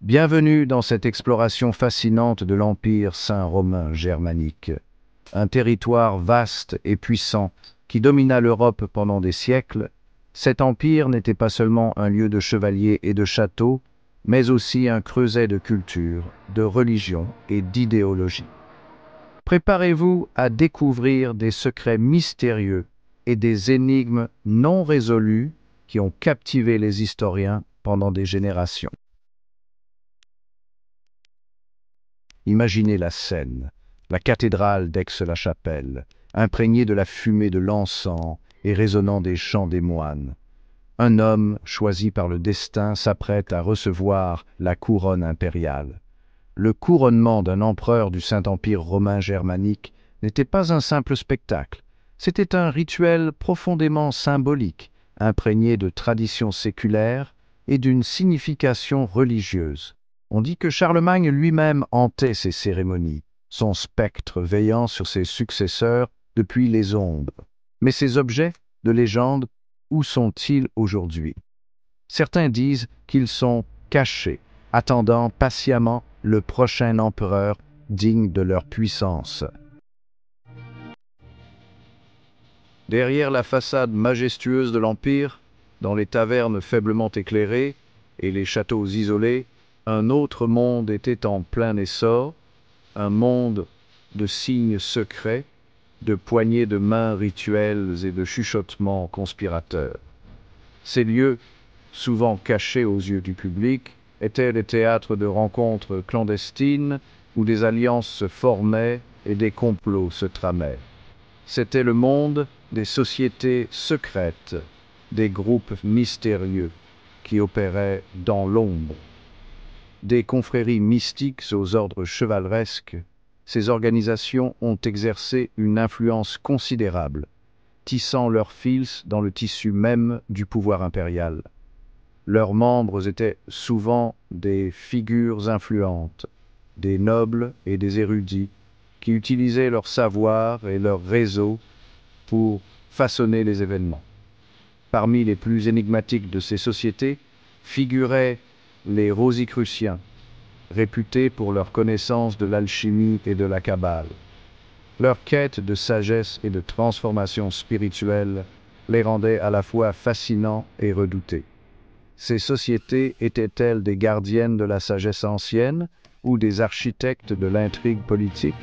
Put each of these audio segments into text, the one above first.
Bienvenue dans cette exploration fascinante de l'Empire saint romain germanique, un territoire vaste et puissant qui domina l'Europe pendant des siècles. Cet empire n'était pas seulement un lieu de chevaliers et de châteaux, mais aussi un creuset de culture, de religion et d'idéologie. Préparez-vous à découvrir des secrets mystérieux et des énigmes non résolues qui ont captivé les historiens pendant des générations. Imaginez la scène, la cathédrale d'Aix-la-Chapelle, imprégnée de la fumée de l'encens et résonnant des chants des moines. Un homme, choisi par le destin, s'apprête à recevoir la couronne impériale. Le couronnement d'un empereur du Saint-Empire romain germanique n'était pas un simple spectacle, c'était un rituel profondément symbolique, imprégné de traditions séculaires et d'une signification religieuse. On dit que Charlemagne lui-même hantait ces cérémonies, son spectre veillant sur ses successeurs depuis les ombres. Mais ces objets de légende, où sont-ils aujourd'hui? Certains disent qu'ils sont cachés, attendant patiemment le prochain empereur digne de leur puissance. Derrière la façade majestueuse de l'Empire, dans les tavernes faiblement éclairées et les châteaux isolés, un autre monde était en plein essor, un monde de signes secrets, de poignées de mains rituelles et de chuchotements conspirateurs. Ces lieux, souvent cachés aux yeux du public, étaient des théâtres de rencontres clandestines où des alliances se formaient et des complots se tramaient. C'était le monde des sociétés secrètes, des groupes mystérieux qui opéraient dans l'ombre. Des confréries mystiques aux ordres chevaleresques, ces organisations ont exercé une influence considérable, tissant leurs fils dans le tissu même du pouvoir impérial. Leurs membres étaient souvent des figures influentes, des nobles et des érudits, qui utilisaient leur savoir et leur réseau pour façonner les événements. Parmi les plus énigmatiques de ces sociétés figuraient les Rosicruciens, réputés pour leur connaissance de l'alchimie et de la Kabbale. Leur quête de sagesse et de transformation spirituelle les rendait à la fois fascinants et redoutés. Ces sociétés étaient-elles des gardiennes de la sagesse ancienne ou des architectes de l'intrigue politique?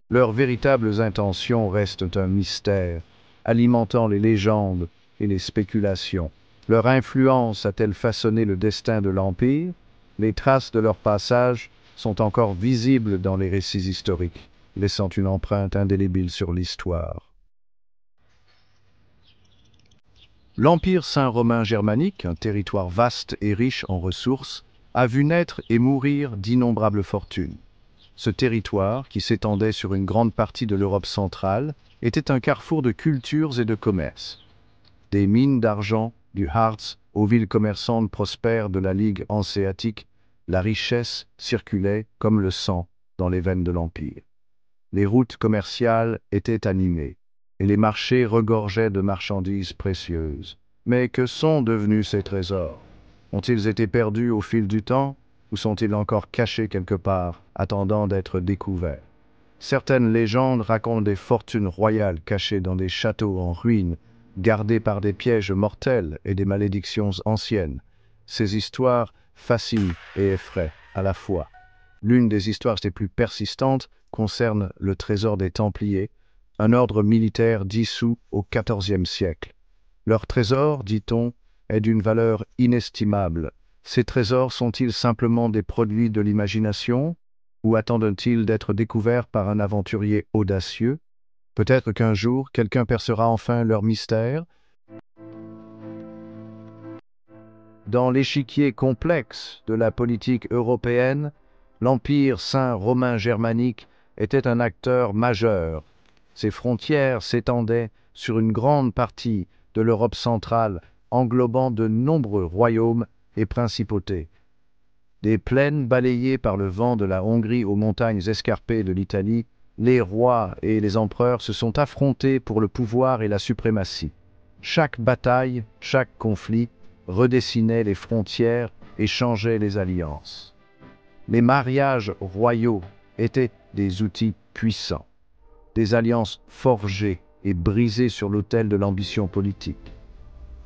Leurs véritables intentions restent un mystère, alimentant les légendes et les spéculations. Leur influence a-t-elle façonné le destin de l'Empire? Les traces de leur passage sont encore visibles dans les récits historiques, laissant une empreinte indélébile sur l'histoire. L'Empire saint romain germanique, un territoire vaste et riche en ressources, a vu naître et mourir d'innombrables fortunes. Ce territoire, qui s'étendait sur une grande partie de l'Europe centrale, était un carrefour de cultures et de commerce. Des mines d'argent, du Harz, aux villes commerçantes prospères de la Ligue hanséatique, la richesse circulait comme le sang dans les veines de l'Empire. Les routes commerciales étaient animées, et les marchés regorgeaient de marchandises précieuses. Mais que sont devenus ces trésors? Ont-ils été perdus au fil du temps, ou sont-ils encore cachés quelque part, attendant d'être découverts? Certaines légendes racontent des fortunes royales cachées dans des châteaux en ruine, gardés par des pièges mortels et des malédictions anciennes. Ces histoires fascinent et effraient à la fois. L'une des histoires les plus persistantes concerne le trésor des Templiers, un ordre militaire dissous au XIVe siècle. Leur trésor, dit-on, est d'une valeur inestimable. Ces trésors sont-ils simplement des produits de l'imagination, ou attendent-ils d'être découverts par un aventurier audacieux? Peut-être qu'un jour, quelqu'un percera enfin leur mystère. Dans l'échiquier complexe de la politique européenne, l'Empire saint romain germanique était un acteur majeur. Ses frontières s'étendaient sur une grande partie de l'Europe centrale, englobant de nombreux royaumes et principautés. Des plaines balayées par le vent de la Hongrie aux montagnes escarpées de l'Italie, les rois et les empereurs se sont affrontés pour le pouvoir et la suprématie. Chaque bataille, chaque conflit redessinait les frontières et changeait les alliances. Les mariages royaux étaient des outils puissants, des alliances forgées et brisées sur l'autel de l'ambition politique.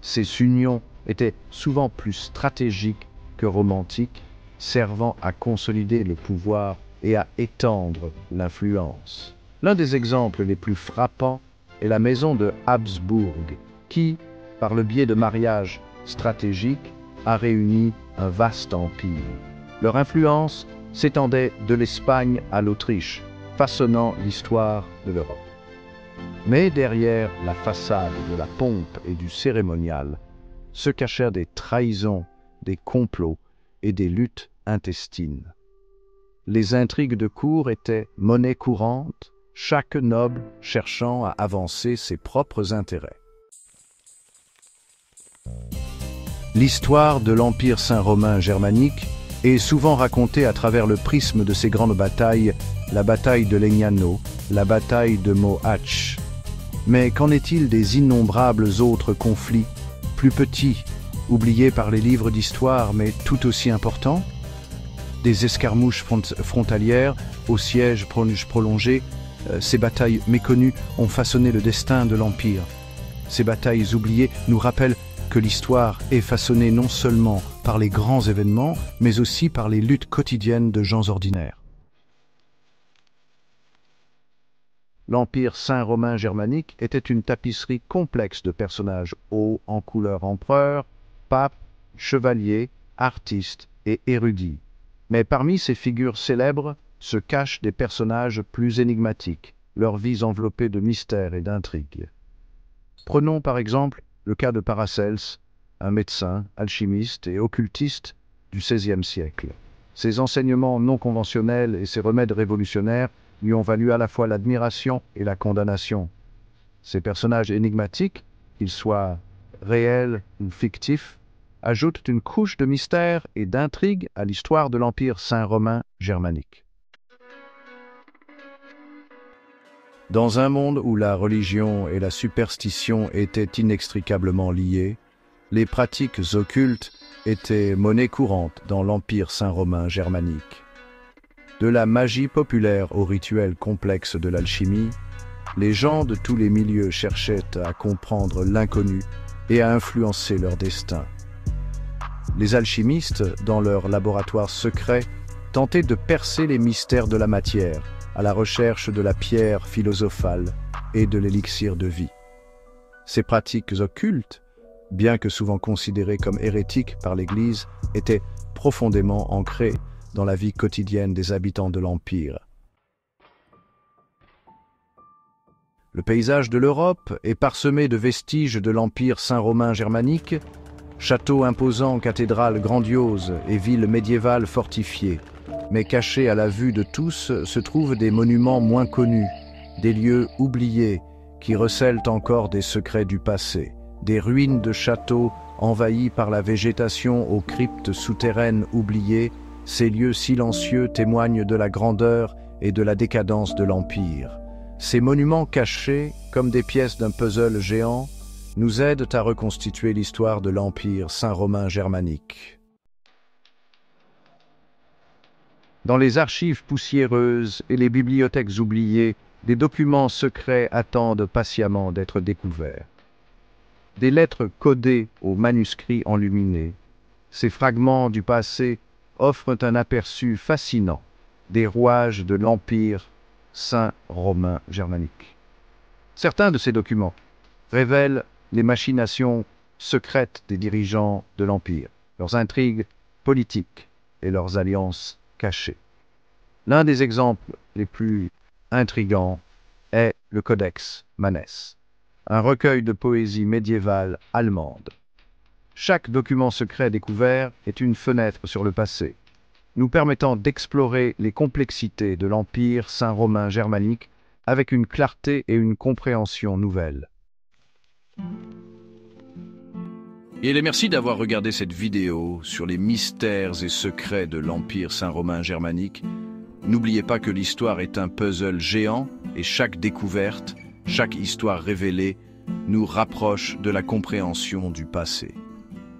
Ces unions étaient souvent plus stratégiques que romantiques, servant à consolider le pouvoir et à étendre l'influence. L'un des exemples les plus frappants est la maison de Habsbourg, qui, par le biais de mariages stratégiques, a réuni un vaste empire. Leur influence s'étendait de l'Espagne à l'Autriche, façonnant l'histoire de l'Europe. Mais derrière la façade de la pompe et du cérémonial se cachèrent des trahisons, des complots et des luttes intestines. Les intrigues de cour étaient monnaie courante, chaque noble cherchant à avancer ses propres intérêts. L'histoire de l'Empire saint-romain germanique est souvent racontée à travers le prisme de ces grandes batailles, la bataille de Legnano, la bataille de Mohács. Mais qu'en est-il des innombrables autres conflits, plus petits, oubliés par les livres d'histoire mais tout aussi importants? Des escarmouches frontalières au siège prolongé, ces batailles méconnues ont façonné le destin de l'Empire. Ces batailles oubliées nous rappellent que l'histoire est façonnée non seulement par les grands événements, mais aussi par les luttes quotidiennes de gens ordinaires. L'Empire saint-romain germanique était une tapisserie complexe de personnages hauts en couleur empereurs, papes, chevaliers, artistes et érudits. Mais parmi ces figures célèbres se cachent des personnages plus énigmatiques, leurs vies enveloppées de mystères et d'intrigues. Prenons par exemple le cas de Paracelse, un médecin, alchimiste et occultiste du XVIe siècle. Ses enseignements non conventionnels et ses remèdes révolutionnaires lui ont valu à la fois l'admiration et la condamnation. Ces personnages énigmatiques, qu'ils soient réels ou fictifs, ajoutent une couche de mystère et d'intrigue à l'histoire de l'Empire saint-romain germanique. Dans un monde où la religion et la superstition étaient inextricablement liées, les pratiques occultes étaient monnaie courante dans l'Empire saint-romain germanique. De la magie populaire au rituel complexe de l'alchimie, les gens de tous les milieux cherchaient à comprendre l'inconnu et à influencer leur destin. Les alchimistes, dans leurs laboratoires secrets, tentaient de percer les mystères de la matière, à la recherche de la pierre philosophale et de l'élixir de vie. Ces pratiques occultes, bien que souvent considérées comme hérétiques par l'Église, étaient profondément ancrées dans la vie quotidienne des habitants de l'Empire. Le paysage de l'Europe est parsemé de vestiges de l'Empire saint-romain germanique, châteaux imposants, cathédrales grandioses et villes médiévales fortifiées. Mais cachés à la vue de tous se trouvent des monuments moins connus, des lieux oubliés qui recèlent encore des secrets du passé, des ruines de châteaux envahis par la végétation aux cryptes souterraines oubliées. Ces lieux silencieux témoignent de la grandeur et de la décadence de l'Empire. Ces monuments cachés, comme des pièces d'un puzzle géant, nous aident à reconstituer l'histoire de l'Empire saint-romain germanique. Dans les archives poussiéreuses et les bibliothèques oubliées, des documents secrets attendent patiemment d'être découverts. Des lettres codées aux manuscrits enluminés, ces fragments du passé offrent un aperçu fascinant des rouages de l'Empire saint-romain germanique. Certains de ces documents révèlent les machinations secrètes des dirigeants de l'Empire, leurs intrigues politiques et leurs alliances cachées. L'un des exemples les plus intrigants est le Codex Manesse, un recueil de poésie médiévale allemande. Chaque document secret découvert est une fenêtre sur le passé, nous permettant d'explorer les complexités de l'Empire saint-romain germanique avec une clarté et une compréhension nouvelles. Et merci d'avoir regardé cette vidéo sur les mystères et secrets de l'Empire saint-romain germanique. N'oubliez pas que l'histoire est un puzzle géant et chaque découverte, chaque histoire révélée nous rapproche de la compréhension du passé.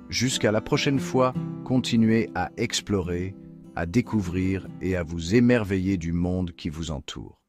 Jusqu'à la prochaine fois, continuez à explorer, à découvrir et à vous émerveiller du monde qui vous entoure.